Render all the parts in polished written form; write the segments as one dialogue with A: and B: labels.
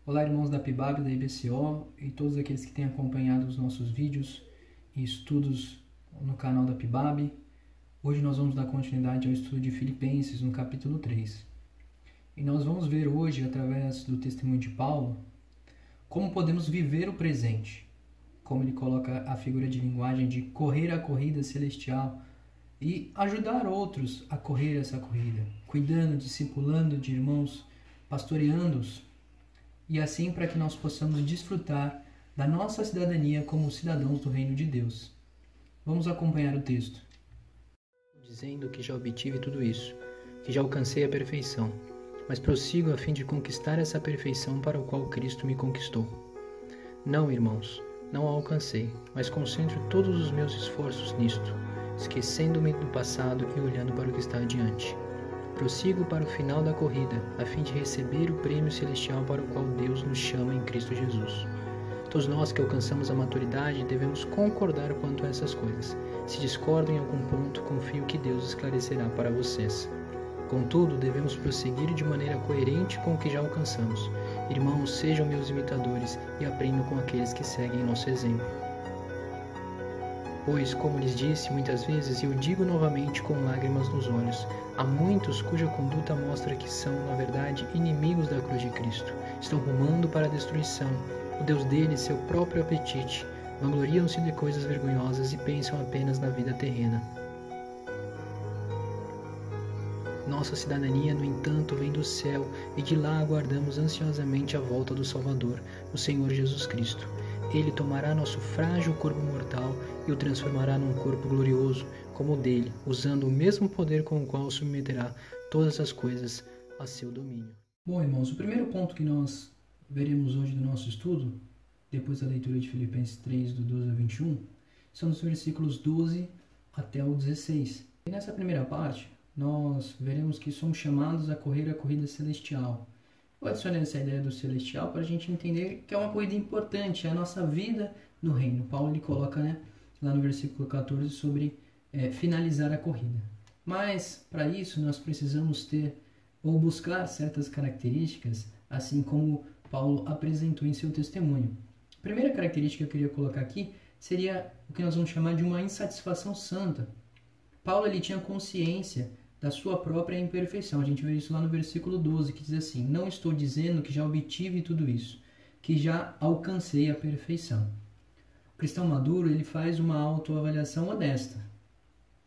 A: Olá, irmãos da PIBAB, da IBCO e todos aqueles que têm acompanhado os nossos vídeos e estudos no canal da PIBAB. Hoje nós vamos dar continuidade ao estudo de Filipenses, no capítulo 3. E nós vamos ver hoje, através do testemunho de Paulo, como podemos viver o presente, como ele coloca a figura de linguagem de correr a corrida celestial e ajudar outros a correr essa corrida, cuidando, discipulando de irmãos, pastoreando-os, e assim para que nós possamos desfrutar da nossa cidadania como cidadãos do reino de Deus. Vamos acompanhar o texto. Dizendo que já obtive tudo isso, que já alcancei a perfeição, mas prossigo a fim de conquistar essa perfeição para o qual Cristo me conquistou. Não, irmãos, não a alcancei, mas concentro todos os meus esforços nisto, esquecendo-me do passado e olhando para o que está adiante. Prossigo para o final da corrida, a fim de receber o prêmio celestial para o qual Deus nos chama em Cristo Jesus. Todos nós que alcançamos a maturidade devemos concordar quanto a essas coisas. Se discordam em algum ponto, confio que Deus esclarecerá para vocês. Contudo, devemos prosseguir de maneira coerente com o que já alcançamos. Irmãos, sejam meus imitadores e aprendam com aqueles que seguem nosso exemplo. Pois, como lhes disse muitas vezes, e eu digo novamente com lágrimas nos olhos, há muitos cuja conduta mostra que são, na verdade, inimigos da cruz de Cristo. Estão rumando para a destruição. O Deus deles, seu próprio apetite, vangloriam-se de coisas vergonhosas e pensam apenas na vida terrena. Nossa cidadania, no entanto, vem do céu, e de lá aguardamos ansiosamente a volta do Salvador, o Senhor Jesus Cristo. Ele tomará nosso frágil corpo mortal e o transformará num corpo glorioso, como o dele, usando o mesmo poder com o qual submeterá todas as coisas a seu domínio. Bom, irmãos, o primeiro ponto que nós veremos hoje no nosso estudo, depois da leitura de Filipenses 3, do 12 a 21, são os versículos 12 até o 16. E nessa primeira parte, nós veremos que somos chamados a correr a corrida celestial. Eu adicionei essa ideia do celestial para a gente entender que é uma corrida importante, é a nossa vida no reino. Paulo ele coloca lá no versículo 14 sobre finalizar a corrida. Mas, para isso, nós precisamos ter ou buscar certas características, assim como Paulo apresentou em seu testemunho. A primeira característica que eu queria colocar aqui seria o que nós vamos chamar de uma insatisfação santa. Paulo ele tinha consciência da sua própria imperfeição. A gente vê isso lá no versículo 12, que diz assim: não estou dizendo que já obtive tudo isso, que já alcancei a perfeição. O cristão maduro ele faz uma autoavaliação honesta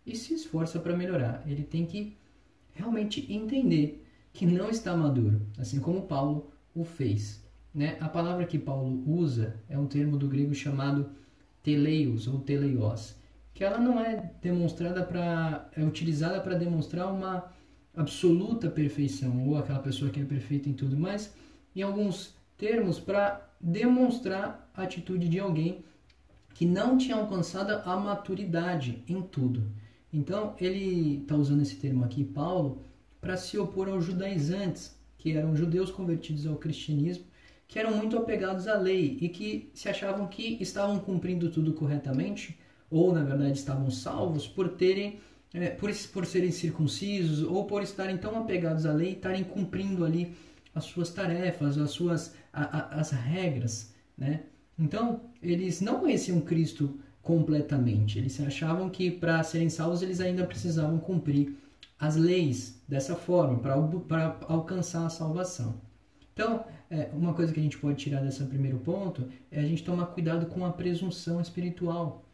A: e se esforça para melhorar. Ele tem que realmente entender que não está maduro, assim como Paulo o fez. A palavra que Paulo usa é um termo do grego chamado teleios ou teleios, que ela não é utilizada para demonstrar uma absoluta perfeição, ou aquela pessoa que é perfeita em tudo, mas em alguns termos para demonstrar a atitude de alguém que não tinha alcançado a maturidade em tudo. Então, ele está usando esse termo aqui, Paulo, para se opor aos judaizantes, que eram judeus convertidos ao cristianismo, que eram muito apegados à lei e que se achavam que estavam cumprindo tudo corretamente, ou na verdade estavam salvos por serem circuncisos, ou por estarem tão apegados à lei e estarem cumprindo ali as suas tarefas, as regras, Então, eles não conheciam Cristo completamente. Eles achavam que para serem salvos eles ainda precisavam cumprir as leis dessa forma, para alcançar a salvação. Então, uma coisa que a gente pode tirar desse primeiro ponto é a gente tomar cuidado com a presunção espiritual,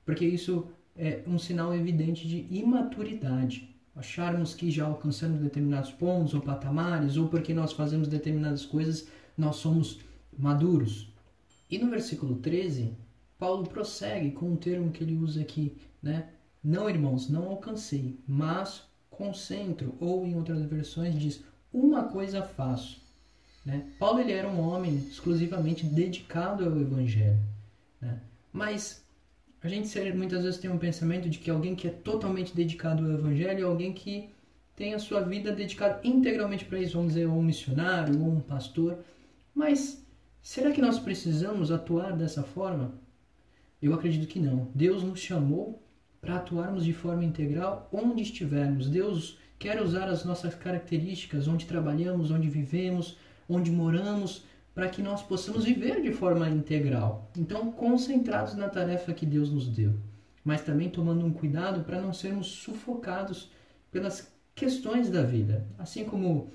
A: porque isso é um sinal evidente de imaturidade. Acharmos que já alcançamos determinados pontos ou patamares, ou porque nós fazemos determinadas coisas, nós somos maduros. E no versículo 13, Paulo prossegue com um termo que ele usa aqui, Não, irmãos, não alcancei, mas concentro, ou em outras versões diz, uma coisa faço. Paulo ele era um homem exclusivamente dedicado ao Evangelho. Mas a gente muitas vezes tem um pensamento de que alguém que é totalmente dedicado ao Evangelho é alguém que tem a sua vida dedicada integralmente para isso, vamos dizer, ou um missionário, ou um pastor. Mas será que nós precisamos atuar dessa forma? Eu acredito que não. Deus nos chamou para atuarmos de forma integral onde estivermos. Deus quer usar as nossas características, onde trabalhamos, onde vivemos, onde moramos, para que nós possamos viver de forma integral. Então, concentrados na tarefa que Deus nos deu, mas também tomando um cuidado para não sermos sufocados pelas questões da vida. Assim como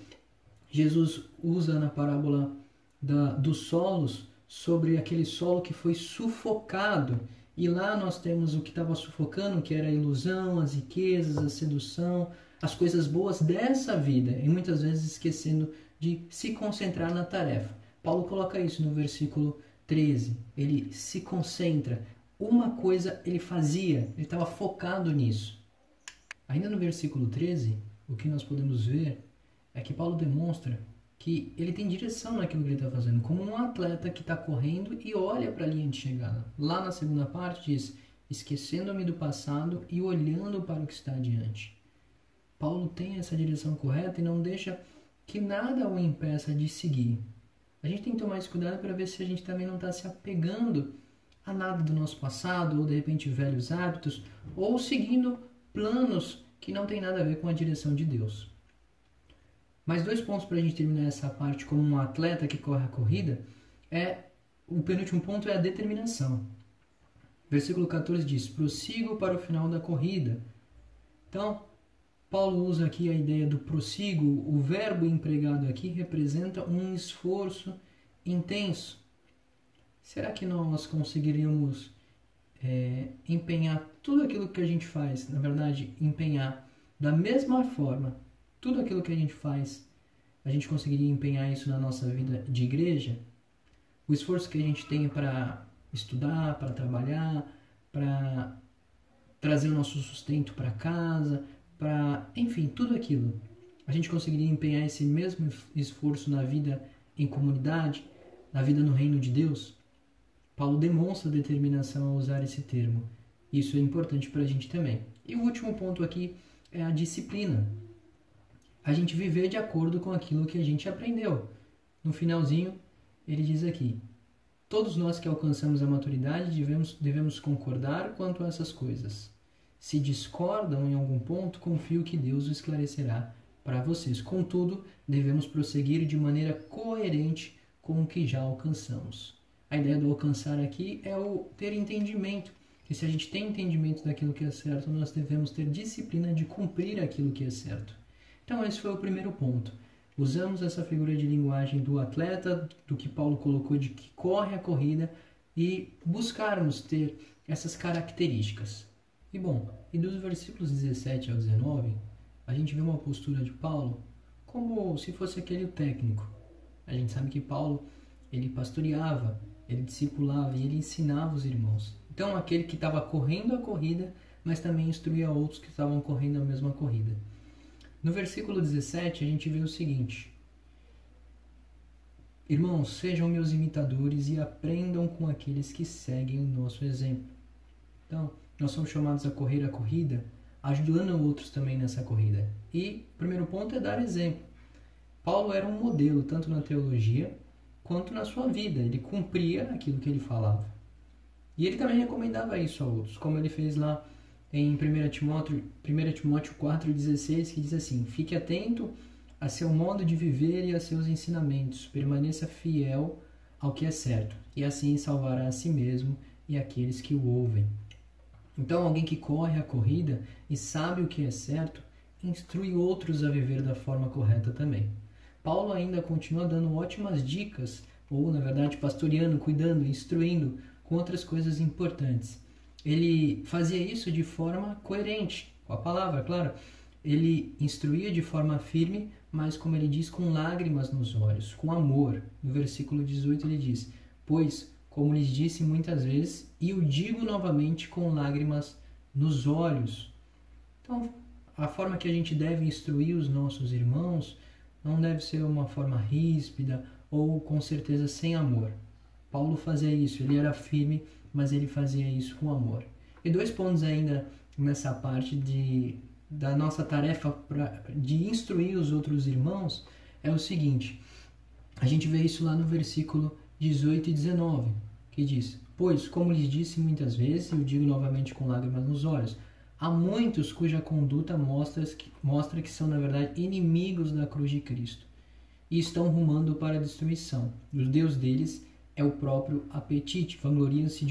A: Jesus usa na parábola dos solos, sobre aquele solo que foi sufocado. E lá nós temos o que estava sufocando, que era a ilusão, as riquezas, a sedução, as coisas boas dessa vida. E muitas vezes esquecendo de se concentrar na tarefa. Paulo coloca isso no versículo 13. Ele se concentra. Uma coisa ele fazia, ele estava focado nisso. Ainda no versículo 13, o que nós podemos ver é que Paulo demonstra que ele tem direção naquilo que ele está fazendo, como um atleta que está correndo e olha para a linha de chegada. Lá na segunda parte diz, esquecendo-me do passado e olhando para o que está adiante. Paulo tem essa direção correta e não deixa que nada o impeça de seguir. A gente tem que tomar esse cuidado para ver se a gente também não está se apegando a nada do nosso passado, ou de repente velhos hábitos, ou seguindo planos que não tem nada a ver com a direção de Deus. Mais 2 pontos para a gente terminar essa parte como um atleta que corre a corrida. O penúltimo ponto é a determinação. Versículo 14 diz, prossigo para o final da corrida. Então, Paulo usa aqui a ideia do prossigo. O verbo empregado aqui representa um esforço intenso. Será que nós conseguiríamos empenhar tudo aquilo que a gente faz, na verdade, empenhar da mesma forma tudo aquilo que a gente faz, a gente conseguiria empenhar isso na nossa vida de igreja? O esforço que a gente tem para estudar, para trabalhar, para trazer o nosso sustento para casa, enfim, tudo aquilo. A gente conseguiria empenhar esse mesmo esforço na vida em comunidade, na vida no reino de Deus? Paulo demonstra determinação ao usar esse termo. Isso é importante para a gente também. E o último ponto aqui é a disciplina. A gente viver de acordo com aquilo que a gente aprendeu. No finalzinho, ele diz aqui, todos nós que alcançamos a maturidade devemos concordar quanto a essas coisas. Se discordam em algum ponto, confio que Deus o esclarecerá para vocês. Contudo, devemos prosseguir de maneira coerente com o que já alcançamos. A ideia do alcançar aqui é o ter entendimento. E se a gente tem entendimento daquilo que é certo, nós devemos ter disciplina de cumprir aquilo que é certo. Então esse foi o primeiro ponto. Usamos essa figura de linguagem do atleta, do que Paulo colocou de que corre a corrida, e buscarmos ter essas características. E bom, e dos versículos 17 ao 19, a gente vê uma postura de Paulo como se fosse aquele técnico. A gente sabe que Paulo, ele pastoreava, ele discipulava e ele ensinava os irmãos. Então aquele que estava correndo a corrida, mas também instruía outros que estavam correndo a mesma corrida. No versículo 17, a gente vê o seguinte: irmãos, sejam meus imitadores e aprendam com aqueles que seguem o nosso exemplo. Então, nós somos chamados a correr a corrida, ajudando outros também nessa corrida. E o primeiro ponto é dar exemplo. Paulo era um modelo, tanto na teologia quanto na sua vida. Ele cumpria aquilo que ele falava. E ele também recomendava isso a outros, como ele fez lá em 1 Timóteo 4,16, que diz assim: fique atento a seu modo de viver e a seus ensinamentos, permaneça fiel ao que é certo, e assim salvará a si mesmo e aqueles que o ouvem. Então, alguém que corre a corrida e sabe o que é certo, instrui outros a viver da forma correta também. Paulo ainda continua dando ótimas dicas, ou na verdade pastoreando, cuidando, instruindo com outras coisas importantes. Ele fazia isso de forma coerente, com a palavra, claro. Ele instruía de forma firme, mas como ele diz, com lágrimas nos olhos, com amor. No versículo 18 ele diz: pois, como lhes disse muitas vezes, e o digo novamente, com lágrimas nos olhos. Então, a forma que a gente deve instruir os nossos irmãos não deve ser uma forma ríspida ou, com certeza, sem amor. Paulo fazia isso, ele era firme, mas ele fazia isso com amor. E 2 pontos ainda nessa parte da nossa tarefa de instruir os outros irmãos é o seguinte: a gente vê isso lá no versículo 18 e 19, que diz: pois, como lhes disse muitas vezes, e eu digo novamente com lágrimas nos olhos, há muitos cuja conduta mostra que são, na verdade, inimigos da cruz de Cristo. e estão rumando para a destruição. O Deus deles é o próprio apetite. Vangloriam-se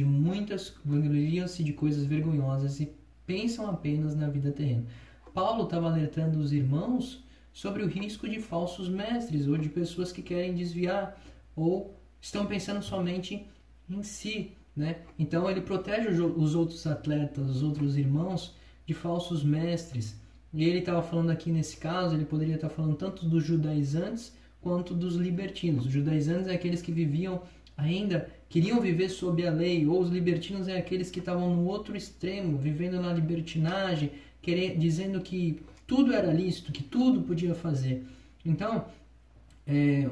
A: de coisas vergonhosas e pensam apenas na vida terrena. Paulo estava alertando os irmãos sobre o risco de falsos mestres ou de pessoas que querem desviar ou estão pensando somente em si, né? Então ele protege os outros atletas, os outros irmãos de falsos mestres. E ele estava falando aqui nesse caso, ele poderia estar falando tanto dos judaizantes quanto dos libertinos. Os judaizantes é aqueles que viviam ainda, queriam viver sob a lei, ou os libertinos é aqueles que estavam no outro extremo, vivendo na libertinagem, dizendo que tudo era lícito, que tudo podia fazer. Então,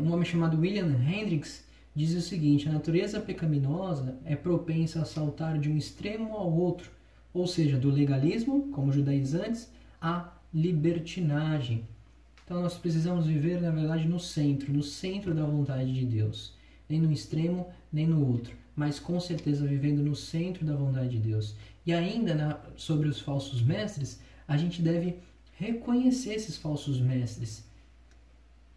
A: um homem chamado William Hendricks diz o seguinte: a natureza pecaminosa é propensa a saltar de um extremo ao outro, ou seja, do legalismo, como judaizantes, à libertinagem. Então nós precisamos viver, na verdade, no centro da vontade de Deus. Nem no extremo, nem no outro, mas com certeza vivendo no centro da vontade de Deus. E ainda sobre os falsos mestres, a gente deve reconhecer esses falsos mestres.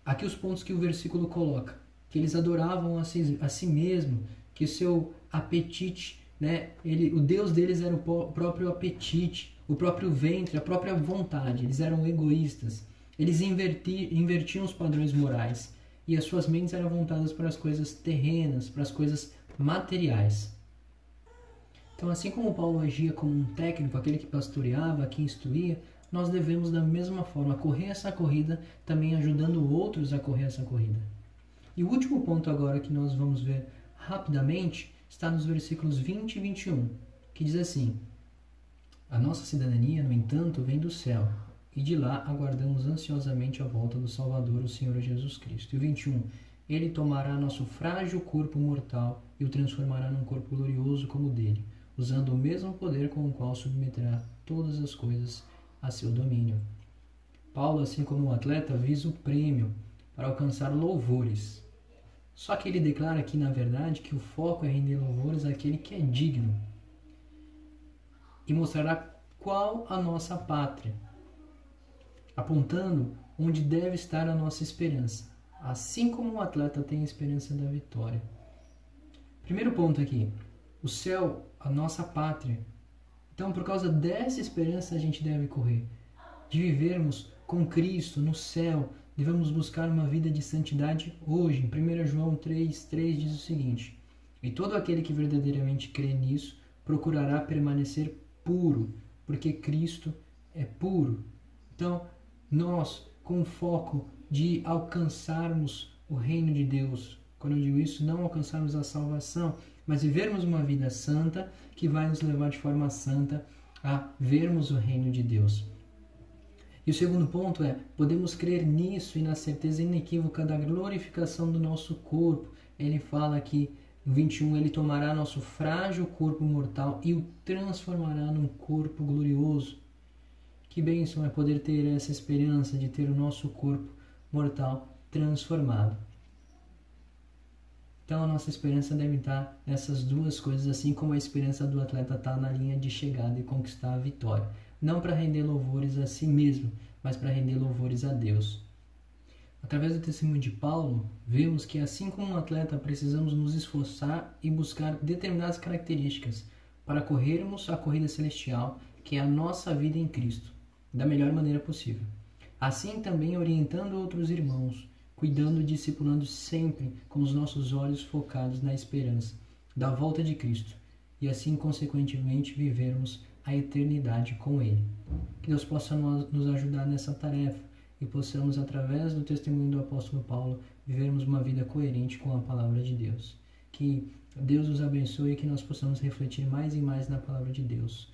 A: Aqui os pontos que o versículo coloca: que eles adoravam a si mesmo, que o seu apetite, né, o Deus deles era o próprio apetite, o próprio ventre, a própria vontade. Eles eram egoístas. Eles invertiam os padrões morais e as suas mentes eram voltadas para as coisas terrenas, para as coisas materiais. Então, assim como Paulo agia como um técnico, aquele que pastoreava, que instruía, nós devemos da mesma forma correr essa corrida, também ajudando outros a correr essa corrida. E o último ponto agora que nós vamos ver rapidamente está nos versículos 20 e 21, que diz assim: a nossa cidadania, no entanto, vem do céu, e de lá aguardamos ansiosamente a volta do Salvador, o Senhor Jesus Cristo. E o 21, ele tomará nosso frágil corpo mortal e o transformará num corpo glorioso como o dele, usando o mesmo poder com o qual submeterá todas as coisas a seu domínio. Paulo, assim como um atleta, visa o prêmio para alcançar louvores. Só que ele declara aqui, na verdade, que o foco é render louvores àquele que é digno e mostrará qual a nossa pátria, apontando onde deve estar a nossa esperança, assim como um atleta tem a esperança da vitória. Primeiro ponto aqui, o céu, a nossa pátria. Então, por causa dessa esperança, a gente deve correr, de vivermos com Cristo no céu. Devemos buscar uma vida de santidade hoje. Em 1 João 3,3 diz o seguinte: e todo aquele que verdadeiramente crê nisso procurará permanecer puro, porque Cristo é puro. Então, nós, com o foco de alcançarmos o reino de Deus, quando eu digo isso, não alcançarmos a salvação, mas vivermos uma vida santa que vai nos levar de forma santa a vermos o reino de Deus. E o segundo ponto é, podemos crer nisso e na certeza inequívoca da glorificação do nosso corpo. Ele fala aqui, no 21, ele tomará nosso frágil corpo mortal e o transformará num corpo glorioso. Que bênção é poder ter essa esperança de ter o nosso corpo mortal transformado. Então a nossa esperança deve estar nessas duas coisas, assim como a esperança do atleta está na linha de chegada e conquistar a vitória. Não para render louvores a si mesmo, mas para render louvores a Deus. Através do testemunho de Paulo, vemos que assim como um atleta precisamos nos esforçar e buscar determinadas características para corrermos a corrida celestial, que é a nossa vida em Cristo, da melhor maneira possível. Assim também orientando outros irmãos, cuidando e discipulando sempre com os nossos olhos focados na esperança da volta de Cristo e assim, consequentemente, vivermos a eternidade com Ele. Que Deus possa nos ajudar nessa tarefa e possamos, através do testemunho do apóstolo Paulo, vivermos uma vida coerente com a palavra de Deus. Que Deus nos abençoe e que nós possamos refletir mais e mais na palavra de Deus.